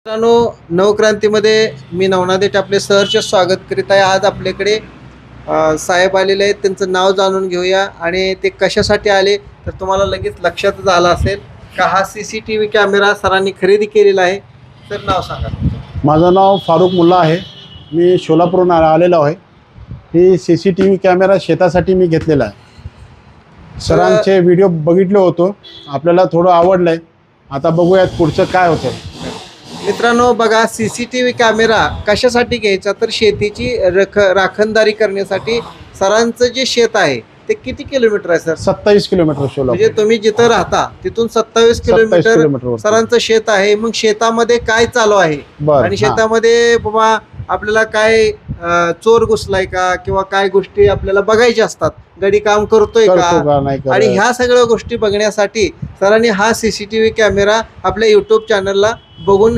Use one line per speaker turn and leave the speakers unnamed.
मित्रांनो, नवक्रांतीमध्ये मी नवनादेट आपले सहर्ष स्वागत करीत आहे. आज आपल्याकडे साहेब आलेले आहेत. त्यांचं नाव जाणून घेऊया आणि ते कशासाठी आले तर तुम्हाला लगेच लक्षातच आलं असेल का हा CCTV कॅमेरा सरांनी खरेदी केलेला आहे. तर नाव सांगा.
माझं नाव फारुक मुल्ला आहे. मी सोलापूरहून आलेलो आहे. ही CCTV कॅमेरा शेतासाठी मी घेतलेला आहे. सरांचे व्हिडिओ बघितलं होतो, आपल्याला थोडं आवडलं आहे. आता बघूयात पुढचं काय होतं.
मित्रांनो बघा, CCTV कॅमेरा कशासाठी घ्यायचा तर शेतीची राखणदारी करण्यासाठी. सरांचं जे शेत आहे ते किती किलोमीटर आहे सर?
27 किलोमीटर सोलापूर.
म्हणजे तुम्ही जिथं राहता तिथून 27 किलोमीटर सरांचं शेत आहे. मग शेतामध्ये काय चालू आहे आणि शेतामध्ये बाबा आपल्याला काय चोर घुसलाय का किंवा काय गोष्टी आपल्याला बघायच्या असतात, गडी काम करतोय का, आणि ह्या सगळ्या गोष्टी बघण्यासाठी सरांनी हा CCTV कॅमेरा आपल्या YouTube चॅनलला बघून